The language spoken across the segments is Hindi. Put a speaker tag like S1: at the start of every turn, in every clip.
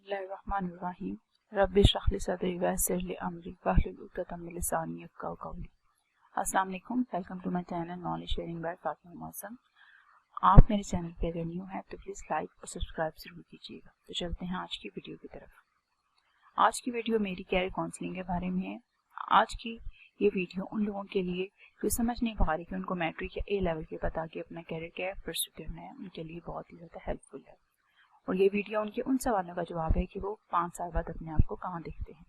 S1: बिस्मिल्लाहिर्रहमानिर्रहीम। रब्बि इश्रह ली सदरी वयस्सिर ली अमरी वहलुल उक़दतम मिन लिसानी यफ़क़हू क़ौली। अस्सलाम वालेकुम, welcome to my channel knowledge sharing by Fatima Mausam. आप मेरे चैनल पे अगर न्यू हैं तो प्लीज़ लाइक और सब्सक्राइब ज़रूर कीजिएगा। तो चलते हैं आज की वीडियो की तरफ। आज की वीडियो मेरी कैरियर काउंसलिंग के बारे में है। आज की ये वीडियो उन लोगों के लिए जो समझ नहीं पा रही कि उनको मैट्रिक या ए लेवल के बता के अपना कैरियर क्या परस्यू करना है, उनके लिए बहुत ही ज़्यादा हेल्पफुल है। और ये वीडियो उनके उन सवालों का जवाब है कि वो 5 साल बाद अपने आप को कहाँ देखते हैं।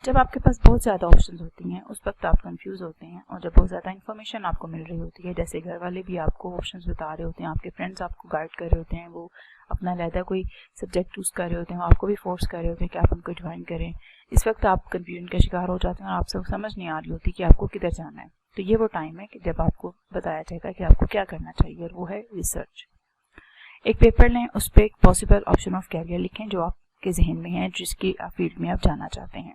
S1: जब आपके पास बहुत ज़्यादा ऑप्शंस होती हैं उस वक्त आप कंफ्यूज होते हैं, और जब बहुत ज़्यादा इन्फॉर्मेशन आपको मिल रही होती है, जैसे घर वाले भी आपको ऑप्शंस बता रहे होते हैं, आपके फ्रेंड्स आपको गाइड कर रहे होते हैं, वो अपना अलहदा कोई सब्जेक्ट चूज़ कर रहे होते हैं, वो आपको भी फोर्स कर रहे होते हैं कि आप उनको ज्वाइन करें। इस वक्त आप कन्फ्यूजन का शिकार हो जाते हैं और आपसे समझ नहीं आ रही होती कि आपको किधर जाना है। तो ये वो टाइम है कि जब आपको बताया जाएगा कि आपको क्या करना चाहिए, और वो है रिसर्च। एक पेपर लें, उस पर एक पॉसिबल ऑप्शन ऑफ कैरियर लिखें जो आपके जहन में है, जिसकी फील्ड में आप जाना चाहते हैं।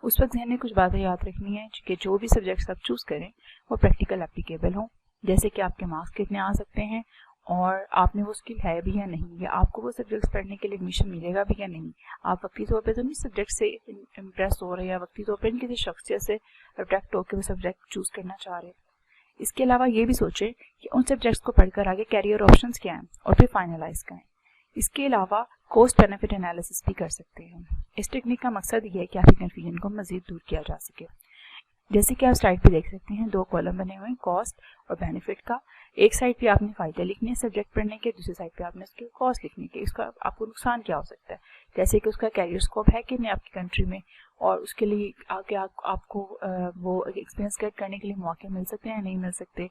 S1: उस वक्त जहन में कुछ बातें याद रखनी है कि जो भी सब्जेक्ट्स आप चूज़ करें वो प्रैक्टिकल एप्लीकेबल हों, जैसे कि आपके मार्क्स कितने आ सकते हैं, और आप में वो स्किल है भी या नहीं, या आपको वो सब्जेक्ट्स पढ़ने के लिए एडमिशन मिलेगा भी या नहीं। आप वक्ती तौर पर तो नहीं सब्जेक्ट से इम्प्रेस हो रहे हैं, या वक्ती तौर पर किसी शख्सियत से अट्रैक्ट होकर वो सब्जेक्ट चूज़ करना चाह रहे हैं। इसके अलावा ये भी सोचें कि उन सब्जेक्ट्स को पढ़कर आगे कैरियर ऑप्शंस क्या हैं, और फिर फाइनलाइज करें। इसके अलावा कॉस्ट बेनिफिट एनालिसिस भी कर सकते हैं। इस टेक्निक का मकसद ये है कि आपकी कन्फ्यूजन को मजीद दूर किया जा सके। जैसे कि आप स्लाइड पे देख सकते हैं, 2 कॉलम बने हुए हैं कॉस्ट और बेनिफिट का। एक साइड पे आपने फायदे लिखने हैं सब्जेक्ट पढ़ने के, दूसरी साइड पे आपने उसके कॉस्ट लिखने के। इसका आपको नुकसान क्या हो सकता है, जैसे कि उसका कैरियर स्कोप है कि नहीं आपकी कंट्री में, और उसके लिए आगे आपको वो एक्सपीरियंस गेट करने के लिए मौके मिल सकते हैं, नहीं मिल सकते,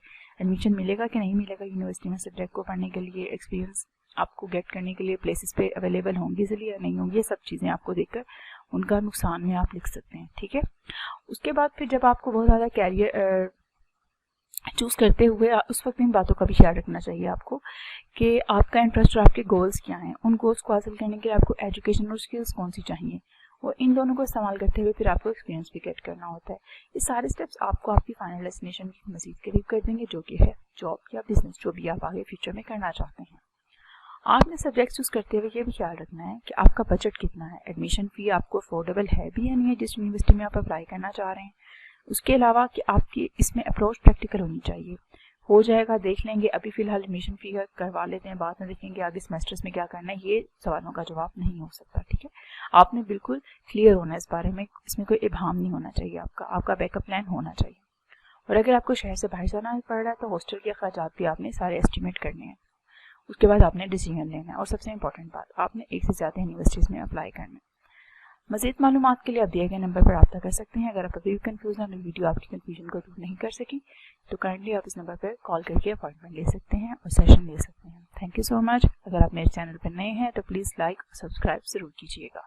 S1: एडमिशन मिलेगा कि नहीं मिलेगा यूनिवर्सिटी में सब्जेक्ट को पढ़ने के लिए, एक्सपीरियंस आपको गेट करने के लिए प्लेसेस पे अवेलेबल होंगी इसलिए या नहीं होंगी। ये सब चीज़ें आपको देखकर उनका नुकसान में आप लिख सकते हैं, ठीक है। उसके बाद फिर जब आपको बहुत ज़्यादा कैरियर चूज़ करते हुए उस वक्त इन बातों का भी ख्याल रखना चाहिए आपको कि आपका इंटरेस्ट और आपके गोल्स क्या हैं। उन गोल्स को हासिल करने के लिए आपको एजुकेशन और स्किल्स कौन सी चाहिए, और इन दोनों को इस्तेमाल करते हुए फिर आपको एक्सपीरियंस भी गेट करना होता है। ये सारे स्टेप्स आपको आपकी फाइनल डेस्टिनेशन की मजीद करीब कर देंगे, जो कि है जॉब या बिजनेस, जो भी आप आगे फ्यूचर में करना चाहते हैं। आपने सब्जेक्ट चूज़ करते हुए ये भी ख्याल रखना है कि आपका बजट कितना है, एडमिशन फ़ी आपको अफोर्डेबल है भी या नहीं है जिस यूनिवर्सिटी में आप अप्लाई करना चाह रहे हैं। उसके अलावा कि आपकी इसमें अप्रोच प्रैक्टिकल होनी चाहिए। हो जाएगा देख लेंगे, अभी फ़िलहाल एडमिशन फ़ी करवा लेते हैं, बाद में देखेंगे आगे सेमेस्टर्स में क्या करना है, ये सवालों का जवाब नहीं हो सकता, ठीक है। आपने बिल्कुल क्लियर होना है इस बारे में, इसमें कोई इबहम नहीं होना चाहिए, आपका बैकअप प्लान होना चाहिए। और अगर आपको शहर से बाहर जाना पड़ रहा है तो हॉस्टल के अखराजात भी आपने सारे एस्टिमेट करने हैं। उसके बाद आपने डिसीजन लेना है, और सबसे इंपॉर्टेंट बात, आपने एक से ज़्यादा यूनिवर्सिटीज़ में अप्लाई करना है। मज़ीद मालूमात के लिए आप दिए गए नंबर पर रब्ता कर सकते हैं। अगर आप अभी भी कंफ्यूज हैं, वीडियो आपकी कंफ्यूजन को दूर नहीं कर सकी, तो काइंडली आप इस नंबर पर कॉल करके अपॉइंटमेंट ले सकते हैं और सेशन ले सकते हैं। Thank you so much. अगर आप मेरे चैनल पर नए हैं तो प्लीज़ लाइक और सब्सक्राइब ज़रूर कीजिएगा।